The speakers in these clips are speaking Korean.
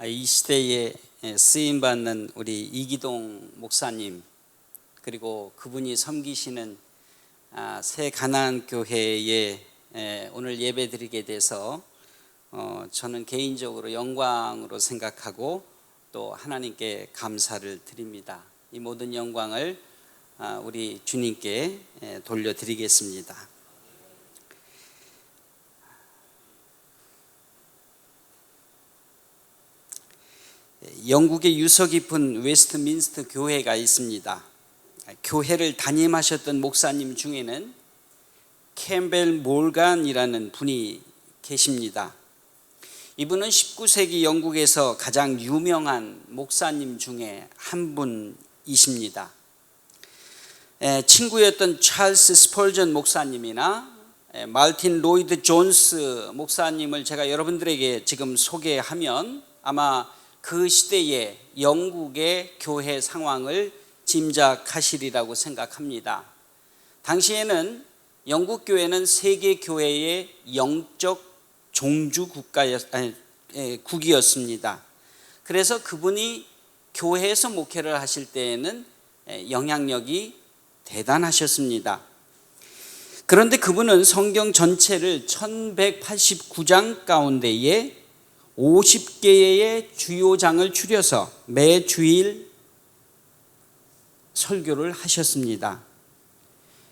이 시대에 쓰임받는 우리 이기동 목사님, 그리고 그분이 섬기시는 새 가나안 교회에 오늘 예배 드리게 돼서 저는 개인적으로 영광으로 생각하고 또 하나님께 감사를 드립니다. 이 모든 영광을 우리 주님께 돌려드리겠습니다. 영국의 유서 깊은 웨스트민스터 교회가 있습니다. 교회를 담임하셨던 목사님 중에는 캠벨 몰간이라는 분이 계십니다. 이분은 19세기 영국에서 가장 유명한 목사님 중에 한 분이십니다. 친구였던 찰스 스펄전 목사님이나 말틴 로이드 존스 목사님을 제가 여러분들에게 지금 소개하면 아마 그 시대의 영국의 교회 상황을 짐작하시리라고 생각합니다. 당시에는 영국 교회는 세계 교회의 영적 종주 국이었습니다. 그래서 그분이 교회에서 목회를 하실 때에는 영향력이 대단하셨습니다. 그런데 그분은 성경 전체를 1189장 가운데에 50개의 주요 장을 추려서 매 주일 설교를 하셨습니다.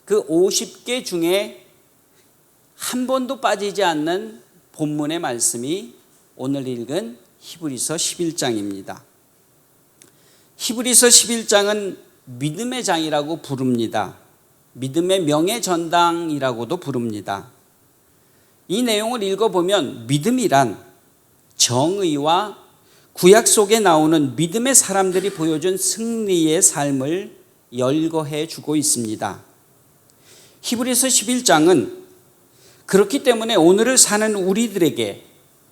그 50개 중에 한 번도 빠지지 않는 본문의 말씀이 오늘 읽은 히브리서 11장입니다. 히브리서 11장은 믿음의 장이라고 부릅니다. 믿음의 명예전당이라고도 부릅니다. 이 내용을 읽어보면 믿음이란 정의와 구약 속에 나오는 믿음의 사람들이 보여준 승리의 삶을 열거해 주고 있습니다. 히브리서 11장은 그렇기 때문에 오늘을 사는 우리들에게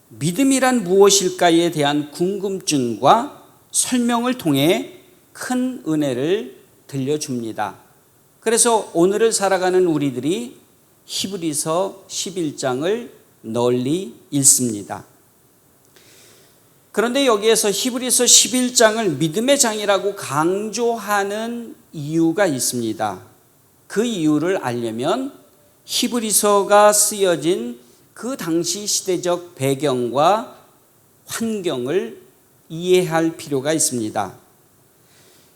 믿음이란 무엇일까에 대한 궁금증과 설명을 통해 큰 은혜를 들려줍니다. 그래서 오늘을 살아가는 우리들이 히브리서 11장을 널리 읽습니다. 그런데 여기에서 히브리서 11장을 믿음의 장이라고 강조하는 이유가 있습니다. 그 이유를 알려면 히브리서가 쓰여진 그 당시 시대적 배경과 환경을 이해할 필요가 있습니다.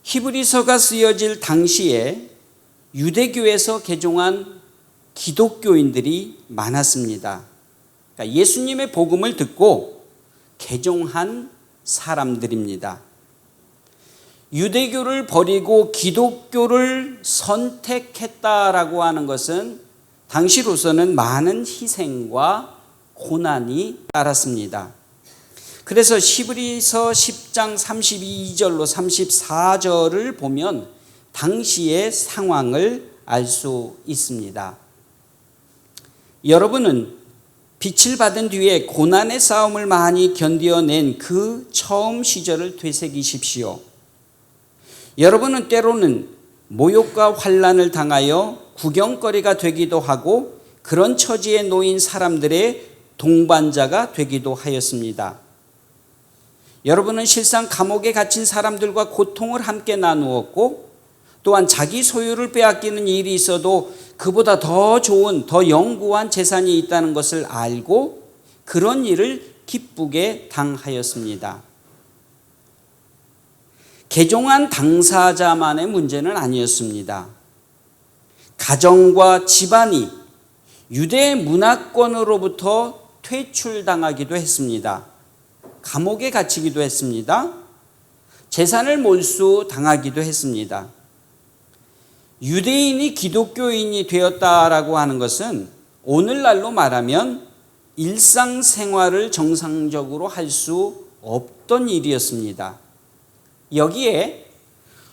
히브리서가 쓰여질 당시에 유대교에서 개종한 기독교인들이 많았습니다. 그러니까 예수님의 복음을 듣고 개종한 사람들입니다. 유대교를 버리고 기독교를 선택했다라고 하는 것은 당시로서는 많은 희생과 고난이 따랐습니다. 그래서 히브리서 10장 32절로 34절을 보면 당시의 상황을 알 수 있습니다. 여러분은 빛을 받은 뒤에 고난의 싸움을 많이 견뎌낸 그 처음 시절을 되새기십시오. 여러분은 때로는 모욕과 환난을 당하여 구경거리가 되기도 하고 그런 처지에 놓인 사람들의 동반자가 되기도 하였습니다. 여러분은 실상 감옥에 갇힌 사람들과 고통을 함께 나누었고 또한 자기 소유를 빼앗기는 일이 있어도 그보다 더 좋은, 더 영구한 재산이 있다는 것을 알고 그런 일을 기쁘게 당하였습니다. 개종한 당사자만의 문제는 아니었습니다. 가정과 집안이 유대 문화권으로부터 퇴출당하기도 했습니다. 감옥에 갇히기도 했습니다. 재산을 몰수당하기도 했습니다. 유대인이 기독교인이 되었다라고 하는 것은 오늘날로 말하면 일상생활을 정상적으로 할 수 없던 일이었습니다. 여기에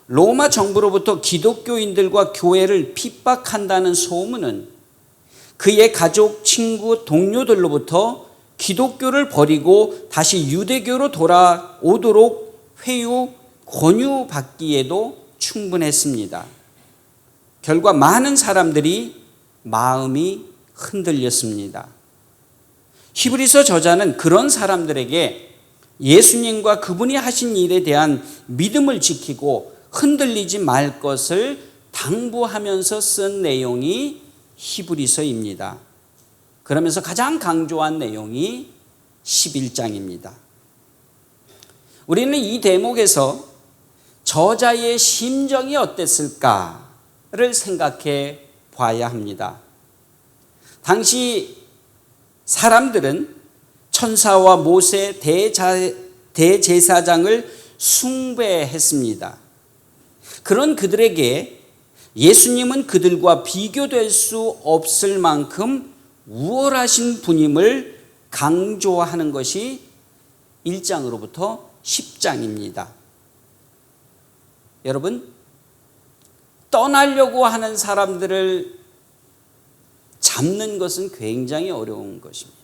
로마 정부로부터 기독교인들과 교회를 핍박한다는 소문은 그의 가족, 친구, 동료들로부터 기독교를 버리고 다시 유대교로 돌아오도록 회유, 권유받기에도 충분했습니다. 결과 많은 사람들이 마음이 흔들렸습니다. 히브리서 저자는 그런 사람들에게 예수님과 그분이 하신 일에 대한 믿음을 지키고 흔들리지 말 것을 당부하면서 쓴 내용이 히브리서입니다. 그러면서 가장 강조한 내용이 11장입니다. 우리는 이 대목에서 저자의 심정이 어땠을까를 생각해 봐야 합니다. 당시 사람들은 천사와 모세 대제사장을 숭배했습니다. 그런 그들에게 예수님은 그들과 비교될 수 없을 만큼 우월하신 분임을 강조하는 것이 1장으로부터 10장입니다. 여러분, 떠나려고 하는 사람들을 잡는 것은 굉장히 어려운 것입니다.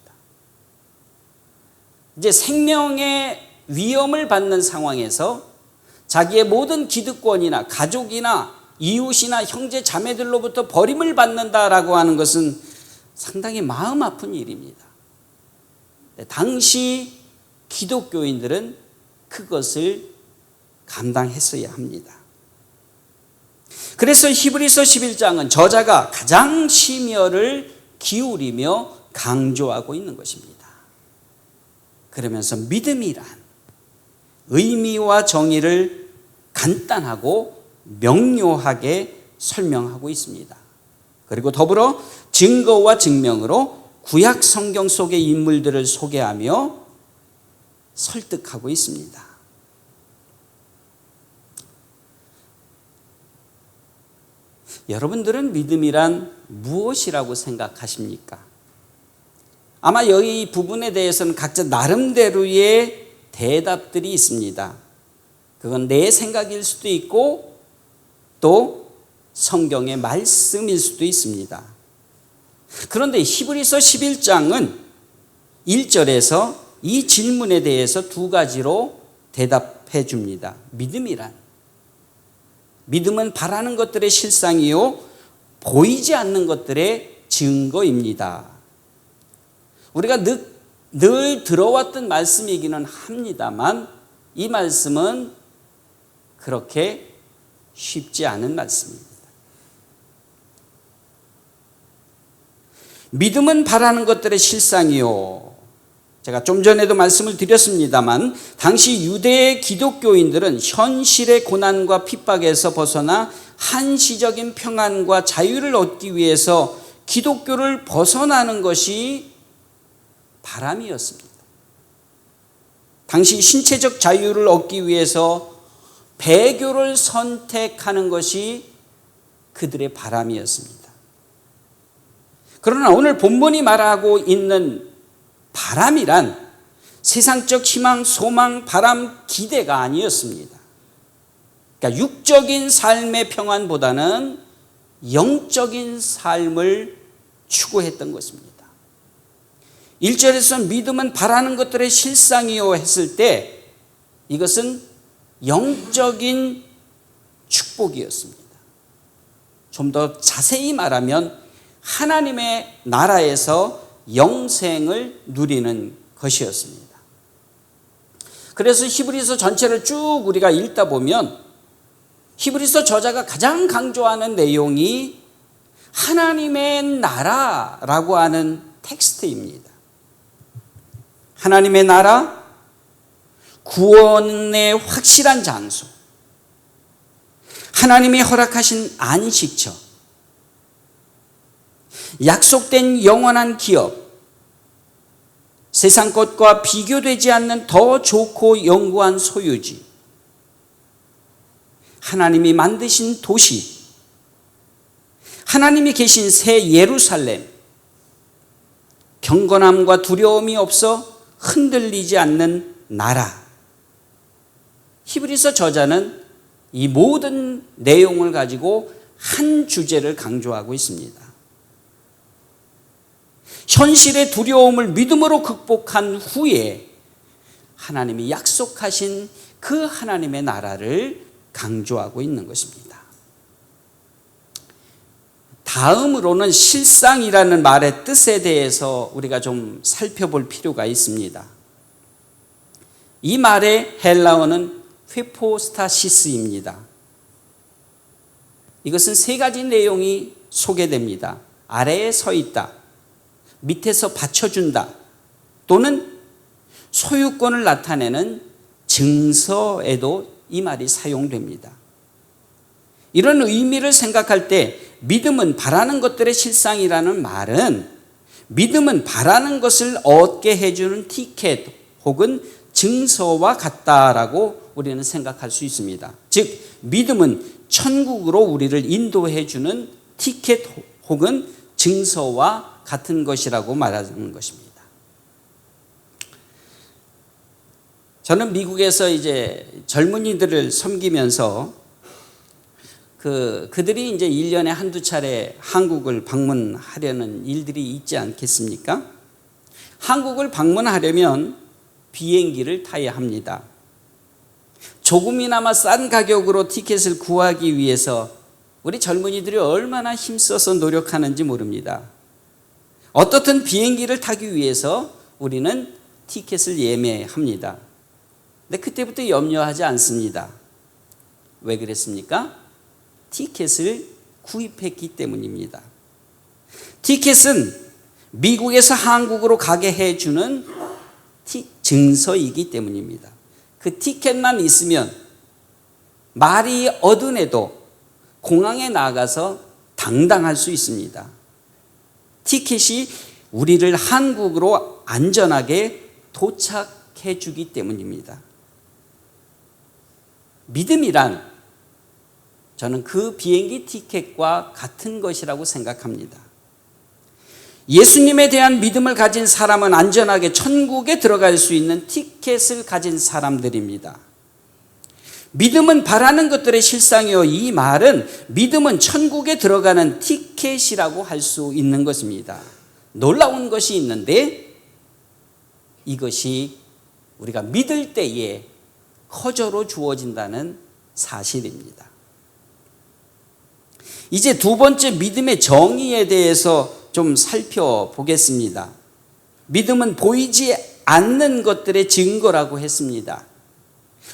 이제 생명의 위험을 받는 상황에서 자기의 모든 기득권이나 가족이나 이웃이나 형제 자매들로부터 버림을 받는다라고 하는 것은 상당히 마음 아픈 일입니다. 당시 기독교인들은 그것을 감당했어야 합니다. 그래서 히브리서 11장은 저자가 가장 심혈을 기울이며 강조하고 있는 것입니다. 그러면서 믿음이란 의미와 정의를 간단하고 명료하게 설명하고 있습니다. 그리고 더불어 증거와 증명으로 구약 성경 속의 인물들을 소개하며 설득하고 있습니다. 여러분들은 믿음이란 무엇이라고 생각하십니까? 아마 이 부분에 대해서는 각자 나름대로의 대답들이 있습니다. 그건 내 생각일 수도 있고 또 성경의 말씀일 수도 있습니다. 그런데 히브리서 11장은 1절에서 이 질문에 대해서 두 가지로 대답해 줍니다. 믿음은 바라는 것들의 실상이요 보이지 않는 것들의 증거입니다. 우리가 늘 들어왔던 말씀이기는 합니다만 이 말씀은 그렇게 쉽지 않은 말씀입니다. 믿음은 바라는 것들의 실상이요. 제가 좀 전에도 말씀을 드렸습니다만 당시 유대 기독교인들은 현실의 고난과 핍박에서 벗어나 한시적인 평안과 자유를 얻기 위해서 기독교를 벗어나는 것이 바람이었습니다. 당시 신체적 자유를 얻기 위해서 배교를 선택하는 것이 그들의 바람이었습니다. 그러나 오늘 본문이 말하고 있는 바람이란 세상적 희망, 소망, 바람, 기대가 아니었습니다. 그러니까 육적인 삶의 평안보다는 영적인 삶을 추구했던 것입니다. 1절에서 믿음은 바라는 것들의 실상이요 했을 때 이것은 영적인 축복이었습니다. 좀 더 자세히 말하면 하나님의 나라에서 영생을 누리는 것이었습니다. 그래서 히브리서 전체를 쭉 우리가 읽다 보면 히브리서 저자가 가장 강조하는 내용이 하나님의 나라라고 하는 텍스트입니다. 하나님의 나라, 구원의 확실한 장소, 하나님이 허락하신 안식처, 약속된 영원한 기업, 세상 것과 비교되지 않는 더 좋고 영구한 소유지, 하나님이 만드신 도시, 하나님이 계신 새 예루살렘, 경건함과 두려움이 없어 흔들리지 않는 나라. 히브리서 저자는 이 모든 내용을 가지고 한 주제를 강조하고 있습니다. 현실의 두려움을 믿음으로 극복한 후에 하나님이 약속하신 그 하나님의 나라를 강조하고 있는 것입니다. 다음으로는 실상이라는 말의 뜻에 대해서 우리가 좀 살펴볼 필요가 있습니다. 이 말의 헬라어는 휘포스타시스입니다. 이것은 세 가지 내용이 소개됩니다. 아래에 서 있다, 밑에서 받쳐준다, 또는 소유권을 나타내는 증서에도 이 말이 사용됩니다. 이런 의미를 생각할 때 믿음은 바라는 것들의 실상이라는 말은 믿음은 바라는 것을 얻게 해주는 티켓 혹은 증서와 같다라고 우리는 생각할 수 있습니다. 즉 믿음은 천국으로 우리를 인도해 주는 티켓 혹은 증서와 같은 것이라고 말하는 것입니다. 저는 미국에서 이제 젊은이들을 섬기면서 그들이 이제 1년에 한두 차례 한국을 방문하려는 일들이 있지 않겠습니까? 한국을 방문하려면 비행기를 타야 합니다. 조금이나마 싼 가격으로 티켓을 구하기 위해서 우리 젊은이들이 얼마나 힘써서 노력하는지 모릅니다. 어떻든 비행기를 타기 위해서 우리는 티켓을 예매합니다. 근데 그때부터 염려하지 않습니다. 왜 그랬습니까? 티켓을 구입했기 때문입니다. 티켓은 미국에서 한국으로 가게 해주는 증서이기 때문입니다. 그 티켓만 있으면 말이 어두내도 공항에 나가서 당당할 수 있습니다. 티켓이 우리를 한국으로 안전하게 도착해 주기 때문입니다. 믿음이란 저는 그 비행기 티켓과 같은 것이라고 생각합니다. 예수님에 대한 믿음을 가진 사람은 안전하게 천국에 들어갈 수 있는 티켓을 가진 사람들입니다. 믿음은 바라는 것들의 실상이요, 이 말은 믿음은 천국에 들어가는 티켓이라고 할 수 있는 것입니다. 놀라운 것이 있는데 이것이 우리가 믿을 때에 커저로 주어진다는 사실입니다. 이제 두 번째 믿음의 정의에 대해서 좀 살펴보겠습니다. 믿음은 보이지 않는 것들의 증거라고 했습니다.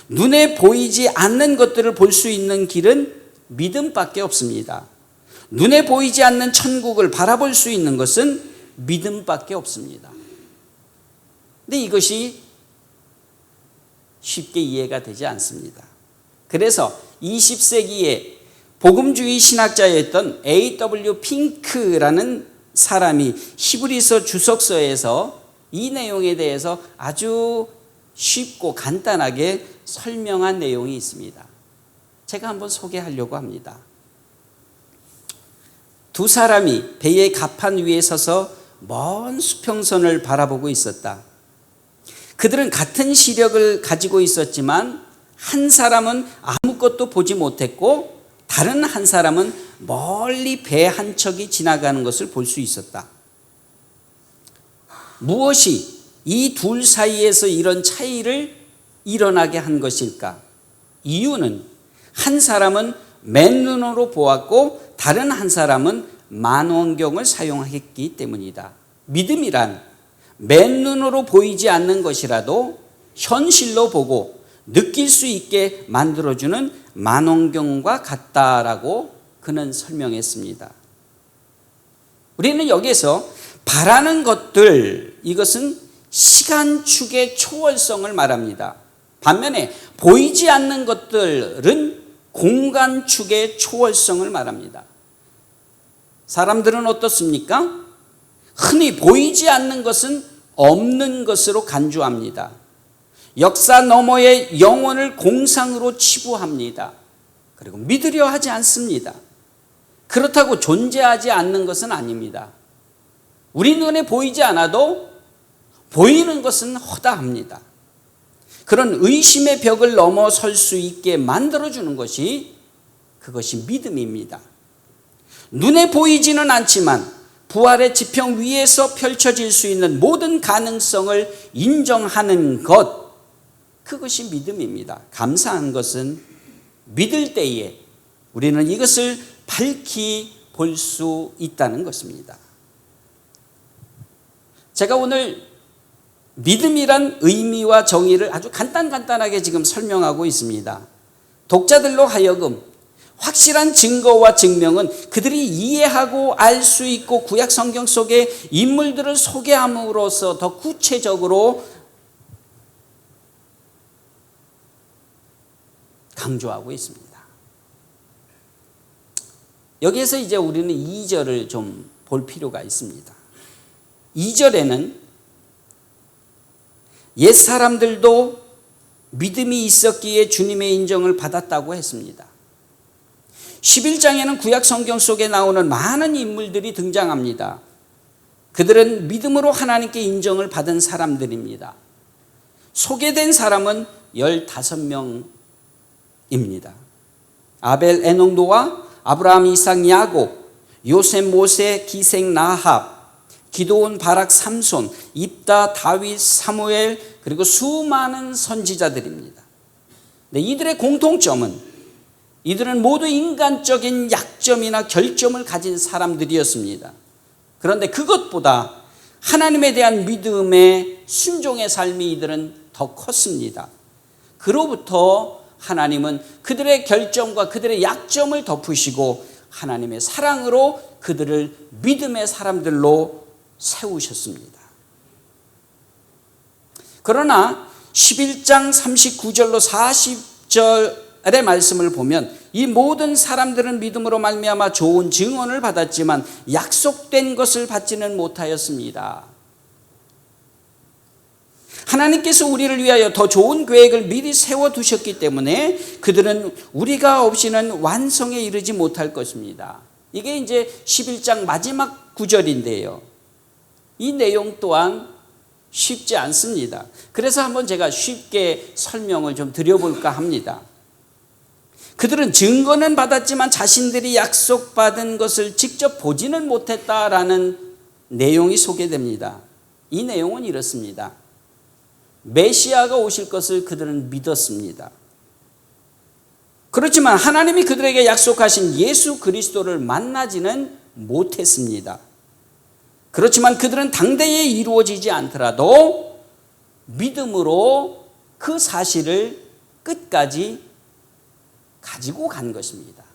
눈에 보이지 않는 것들을 볼 수 있는 길은 믿음밖에 없습니다. 눈에 보이지 않는 천국을 바라볼 수 있는 것은 믿음밖에 없습니다. 근데 이것이 쉽게 이해가 되지 않습니다. 그래서 20세기에 복음주의 신학자였던 A.W. 핑크라는 사람이 히브리서 주석서에서 이 내용에 대해서 아주 쉽고 간단하게 설명한 내용이 있습니다. 제가 한번 소개하려고 합니다. 두 사람이 배의 갑판 위에 서서 먼 수평선을 바라보고 있었다. 그들은 같은 시력을 가지고 있었지만 한 사람은 아무것도 보지 못했고 다른 한 사람은 멀리 배 한 척이 지나가는 것을 볼 수 있었다. 무엇이 이 둘 사이에서 이런 차이를 일어나게 한 것일까? 이유는 한 사람은 맨눈으로 보았고 다른 한 사람은 만원경을 사용했기 때문이다. 믿음이란 맨눈으로 보이지 않는 것이라도 현실로 보고 느낄 수 있게 만들어주는 만원경과 같다라고 그는 설명했습니다. 우리는 여기에서 바라는 것들, 이것은 시간축의 초월성을 말합니다. 반면에 보이지 않는 것들은 공간축의 초월성을 말합니다. 사람들은 어떻습니까? 흔히 보이지 않는 것은 없는 것으로 간주합니다. 역사 너머의 영혼을 공상으로 치부합니다. 그리고 믿으려 하지 않습니다. 그렇다고 존재하지 않는 것은 아닙니다. 우리 눈에 보이지 않아도 보이는 것은 허다합니다. 그런 의심의 벽을 넘어설 수 있게 만들어주는 것이 그것이 믿음입니다. 눈에 보이지는 않지만 부활의 지평 위에서 펼쳐질 수 있는 모든 가능성을 인정하는 것, 그것이 믿음입니다. 감사한 것은 믿을 때에 우리는 이것을 밝히 볼 수 있다는 것입니다. 제가 오늘 믿음이란 의미와 정의를 아주 간단하게 지금 설명하고 있습니다. 독자들로 하여금 확실한 증거와 증명은 그들이 이해하고 알 수 있고 구약 성경 속의 인물들을 소개함으로써 더 구체적으로 강조하고 있습니다. 여기에서 이제 우리는 2절을 좀 볼 필요가 있습니다. 2절에는 옛 사람들도 믿음이 있었기에 주님의 인정을 받았다고 했습니다. 11장에는 구약 성경 속에 나오는 많은 인물들이 등장합니다. 그들은 믿음으로 하나님께 인정을 받은 사람들입니다. 소개된 사람은 15명입니다. 아벨, 에녹, 노아, 아브라함, 이삭, 야곱, 요셉, 모세, 기생, 라합, 기드온, 바락, 삼손, 입다, 다윗, 사무엘, 그리고 수많은 선지자들입니다. 네, 이들의 공통점은 이들은 모두 인간적인 약점이나 결점을 가진 사람들이었습니다. 그런데 그것보다 하나님에 대한 믿음의 순종의 삶이 이들은 더 컸습니다. 그로부터 하나님은 그들의 결점과 그들의 약점을 덮으시고 하나님의 사랑으로 그들을 믿음의 사람들로 세우셨습니다. 그러나 11장 39절로 40절의 말씀을 보면 이 모든 사람들은 믿음으로 말미암아 좋은 증언을 받았지만 약속된 것을 받지는 못하였습니다. 하나님께서 우리를 위하여 더 좋은 계획을 미리 세워두셨기 때문에 그들은 우리가 없이는 완성에 이르지 못할 것입니다. 이게 이제 11장 마지막 구절인데요. 이 내용 또한 쉽지 않습니다. 그래서 한번 제가 쉽게 설명을 좀 드려볼까 합니다. 그들은 증거는 받았지만 자신들이 약속받은 것을 직접 보지는 못했다라는 내용이 소개됩니다. 이 내용은 이렇습니다. 메시아가 오실 것을 그들은 믿었습니다. 그렇지만 하나님이 그들에게 약속하신 예수 그리스도를 만나지는 못했습니다. 그렇지만 그들은 당대에 이루어지지 않더라도 믿음으로 그 사실을 끝까지 가지고 간 것입니다.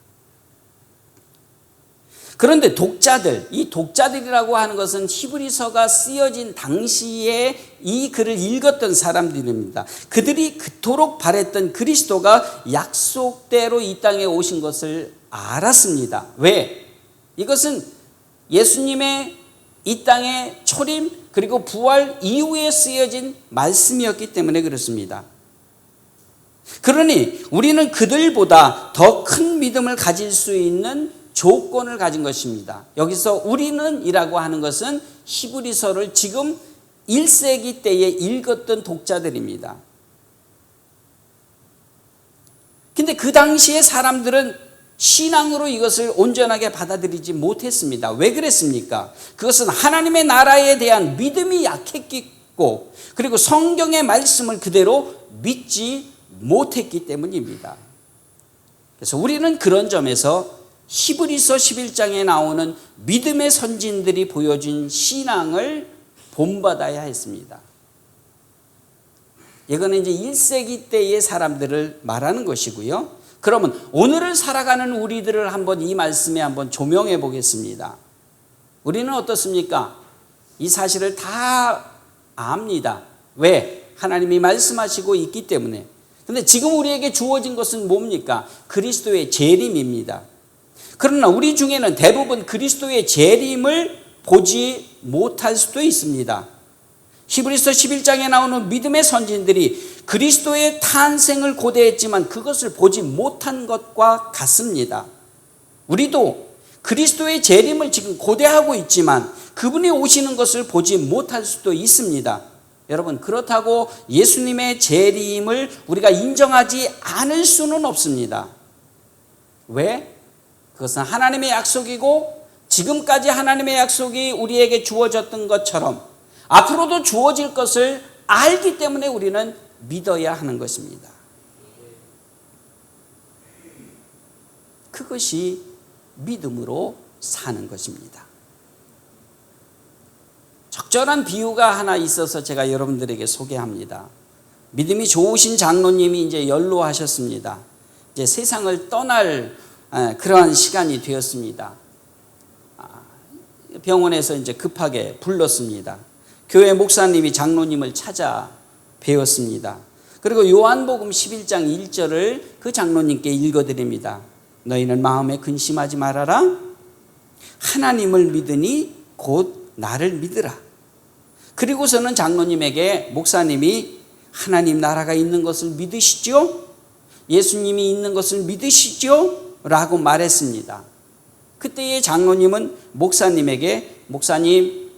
그런데 독자들, 이 독자들이라고 하는 것은 히브리서가 쓰여진 당시에 이 글을 읽었던 사람들입니다. 그들이 그토록 바랬던 그리스도가 약속대로 이 땅에 오신 것을 알았습니다. 왜? 이것은 예수님의 이 땅의 초림 그리고 부활 이후에 쓰여진 말씀이었기 때문에 그렇습니다. 그러니 우리는 그들보다 더 큰 믿음을 가질 수 있는 조건을 가진 것입니다. 여기서 우리는 이라고 하는 것은 히브리서를 지금 1세기 때에 읽었던 독자들입니다. 근데 그 당시의 사람들은 신앙으로 이것을 온전하게 받아들이지 못했습니다. 왜 그랬습니까? 그것은 하나님의 나라에 대한 믿음이 약했고 그리고 성경의 말씀을 그대로 믿지 못했기 때문입니다. 그래서 우리는 그런 점에서 히브리서 11장에 나오는 믿음의 선진들이 보여준 신앙을 본받아야 했습니다. 이거는 이제 1세기 때의 사람들을 말하는 것이고요. 그러면 오늘을 살아가는 우리들을 한번 이 말씀에 한번 조명해 보겠습니다. 우리는 어떻습니까? 이 사실을 다 압니다. 왜? 하나님이 말씀하시고 있기 때문에. 그런데 지금 우리에게 주어진 것은 뭡니까? 그리스도의 재림입니다. 그러나 우리 중에는 대부분 그리스도의 재림을 보지 못할 수도 있습니다. 히브리서 11장에 나오는 믿음의 선진들이 그리스도의 탄생을 고대했지만 그것을 보지 못한 것과 같습니다. 우리도 그리스도의 재림을 지금 고대하고 있지만 그분이 오시는 것을 보지 못할 수도 있습니다. 여러분, 그렇다고 예수님의 재림을 우리가 인정하지 않을 수는 없습니다. 왜? 그것은 하나님의 약속이고 지금까지 하나님의 약속이 우리에게 주어졌던 것처럼 앞으로도 주어질 것을 알기 때문에 우리는 믿어야 하는 것입니다. 그것이 믿음으로 사는 것입니다. 적절한 비유가 하나 있어서 제가 여러분들에게 소개합니다. 믿음이 좋으신 장로님이 이제 연로하셨습니다. 이제 세상을 떠날 그러한 시간이 되었습니다. 병원에서 이제 급하게 불렀습니다. 교회 목사님이 장로님을 찾아 뵈었습니다. 그리고 요한복음 11장 1절을 그 장로님께 읽어드립니다. 너희는 마음에 근심하지 말아라. 하나님을 믿으니 곧 나를 믿으라. 그리고서는 장로님에게 목사님이 하나님 나라가 있는 것을 믿으시죠? 예수님이 있는 것을 믿으시죠? 라고 말했습니다. 그때의 장로님은 목사님에게 목사님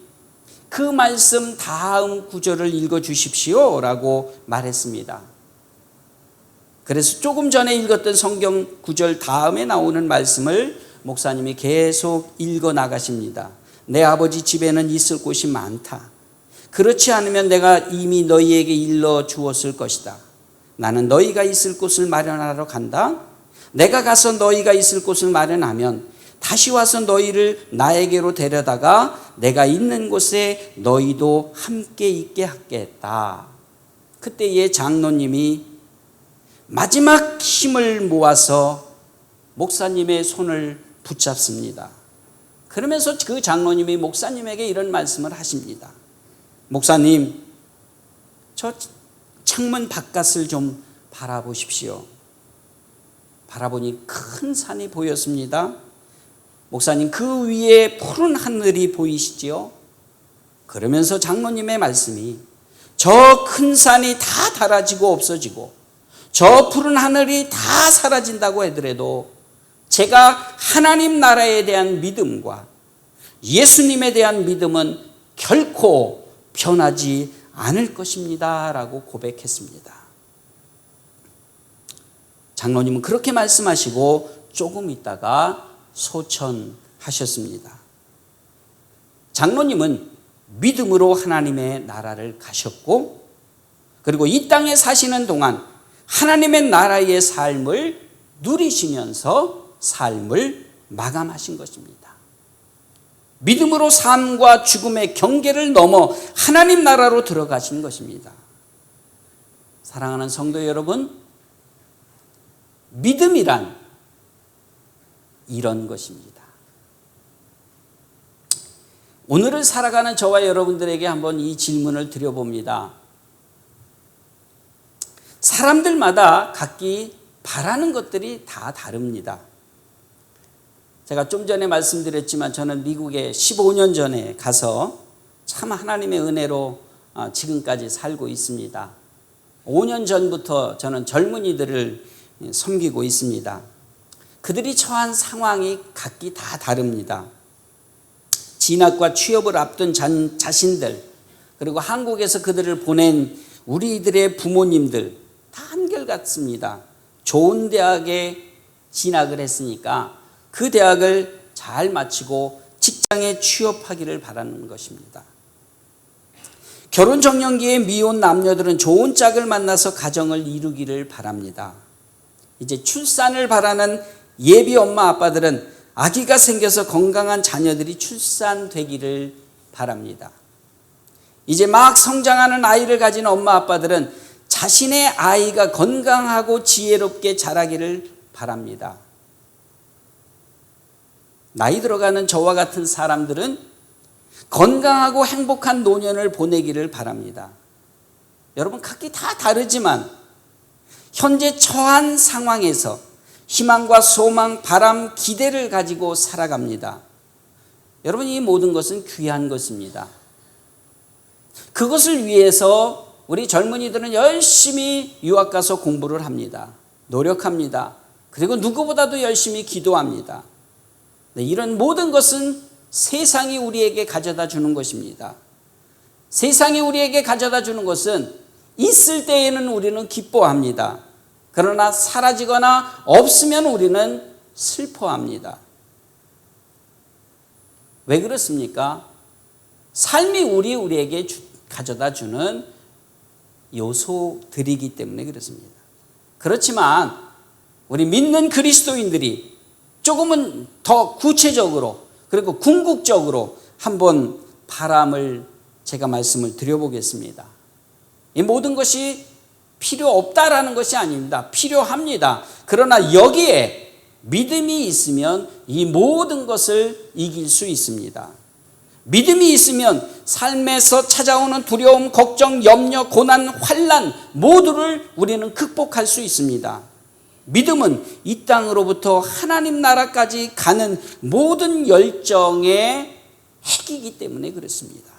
그 말씀 다음 구절을 읽어주십시오 라고 말했습니다. 그래서 조금 전에 읽었던 성경 구절 다음에 나오는 말씀을 목사님이 계속 읽어 나가십니다. 내 아버지 집에는 있을 곳이 많다. 그렇지 않으면 내가 이미 너희에게 일러 주었을 것이다. 나는 너희가 있을 곳을 마련하러 간다. 내가 가서 너희가 있을 곳을 마련하면 다시 와서 너희를 나에게로 데려다가 내가 있는 곳에 너희도 함께 있게 하겠다. 그때의 장로님이 마지막 힘을 모아서 목사님의 손을 붙잡습니다. 그러면서 그 장로님이 목사님에게 이런 말씀을 하십니다. 목사님, 저 창문 바깥을 좀 바라보십시오. 바라보니 큰 산이 보였습니다. 목사님, 그 위에 푸른 하늘이 보이시지요? 그러면서 장로님의 말씀이 저 큰 산이 다 닳아지고 없어지고 저 푸른 하늘이 다 사라진다고 하더라도 제가 하나님 나라에 대한 믿음과 예수님에 대한 믿음은 결코 변하지 않을 것입니다 라고 고백했습니다. 장로님은 그렇게 말씀하시고 조금 있다가 소천하셨습니다. 장로님은 믿음으로 하나님의 나라를 가셨고 그리고 이 땅에 사시는 동안 하나님의 나라의 삶을 누리시면서 삶을 마감하신 것입니다. 믿음으로 삶과 죽음의 경계를 넘어 하나님 나라로 들어가신 것입니다. 사랑하는 성도 여러분, 믿음이란 이런 것입니다. 오늘을 살아가는 저와 여러분들에게 한번 이 질문을 드려봅니다. 사람들마다 각기 바라는 것들이 다 다릅니다. 제가 좀 전에 말씀드렸지만 저는 미국에 15년 전에 가서 참 하나님의 은혜로 지금까지 살고 있습니다. 5년 전부터 저는 젊은이들을 섬기고 있습니다. 그들이 처한 상황이 각기 다 다릅니다. 진학과 취업을 앞둔 자신들, 그리고 한국에서 그들을 보낸 우리들의 부모님들 다 한결같습니다. 좋은 대학에 진학을 했으니까 그 대학을 잘 마치고 직장에 취업하기를 바라는 것입니다. 결혼 정년기에 미혼 남녀들은 좋은 짝을 만나서 가정을 이루기를 바랍니다. 이제 출산을 바라는 예비 엄마 아빠들은 아기가 생겨서 건강한 자녀들이 출산되기를 바랍니다. 이제 막 성장하는 아이를 가진 엄마 아빠들은 자신의 아이가 건강하고 지혜롭게 자라기를 바랍니다. 나이 들어가는 저와 같은 사람들은 건강하고 행복한 노년을 보내기를 바랍니다. 여러분 각기 다 다르지만 현재 처한 상황에서 희망과 소망, 바람, 기대를 가지고 살아갑니다. 여러분 이 모든 것은 귀한 것입니다. 그것을 위해서 우리 젊은이들은 열심히 유학 가서 공부를 합니다. 노력합니다. 그리고 누구보다도 열심히 기도합니다. 이런 모든 것은 세상이 우리에게 가져다 주는 것입니다. 세상이 우리에게 가져다 주는 것은 있을 때에는 우리는 기뻐합니다. 그러나 사라지거나 없으면 우리는 슬퍼합니다. 왜 그렇습니까? 삶이 우리에게 가져다 주는 요소들이기 때문에 그렇습니다. 그렇지만 우리 믿는 그리스도인들이 조금은 더 구체적으로 그리고 궁극적으로 한번 바람을 제가 말씀을 드려보겠습니다. 이 모든 것이 필요 없다라는 것이 아닙니다. 필요합니다. 그러나 여기에 믿음이 있으면 이 모든 것을 이길 수 있습니다. 믿음이 있으면 삶에서 찾아오는 두려움, 걱정, 염려, 고난, 환난 모두를 우리는 극복할 수 있습니다. 믿음은 이 땅으로부터 하나님 나라까지 가는 모든 열정의 핵이기 때문에 그렇습니다.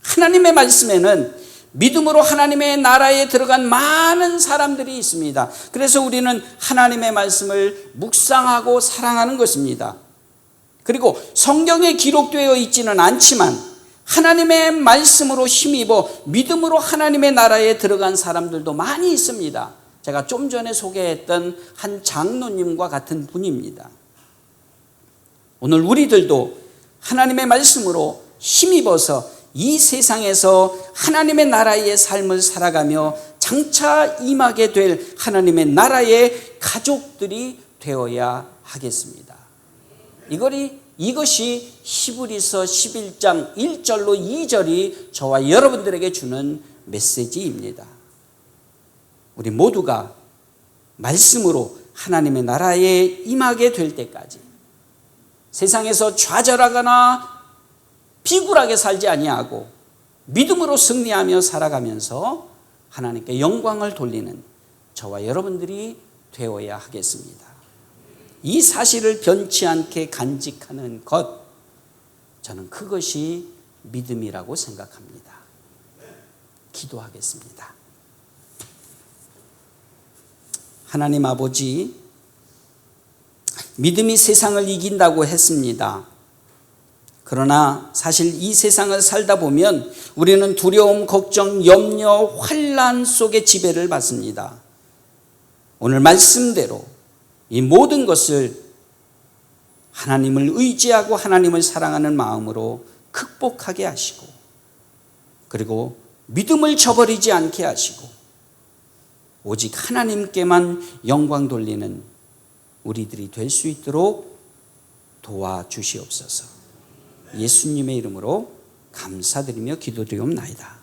하나님의 말씀에는 믿음으로 하나님의 나라에 들어간 많은 사람들이 있습니다. 그래서 우리는 하나님의 말씀을 묵상하고 사랑하는 것입니다. 그리고 성경에 기록되어 있지는 않지만 하나님의 말씀으로 힘입어 믿음으로 하나님의 나라에 들어간 사람들도 많이 있습니다. 제가 좀 전에 소개했던 한 장로님과 같은 분입니다. 오늘 우리들도 하나님의 말씀으로 힘입어서 이 세상에서 하나님의 나라의 삶을 살아가며 장차 임하게 될 하나님의 나라의 가족들이 되어야 하겠습니다. 이것이 히브리서 11장 1절로 2절이 저와 여러분들에게 주는 메시지입니다. 우리 모두가 말씀으로 하나님의 나라에 임하게 될 때까지 세상에서 좌절하거나 비굴하게 살지 아니하고 믿음으로 승리하며 살아가면서 하나님께 영광을 돌리는 저와 여러분들이 되어야 하겠습니다. 이 사실을 변치 않게 간직하는 것, 저는 그것이 믿음이라고 생각합니다. 기도하겠습니다. 하나님 아버지, 믿음이 세상을 이긴다고 했습니다. 그러나 사실 이 세상을 살다 보면 우리는 두려움, 걱정, 염려, 환난 속에 지배를 받습니다. 오늘 말씀대로 이 모든 것을 하나님을 의지하고 하나님을 사랑하는 마음으로 극복하게 하시고, 그리고 믿음을 저버리지 않게 하시고 오직 하나님께만 영광 돌리는 우리들이 될 수 있도록 도와주시옵소서. 예수님의 이름으로 감사드리며 기도드리옵나이다.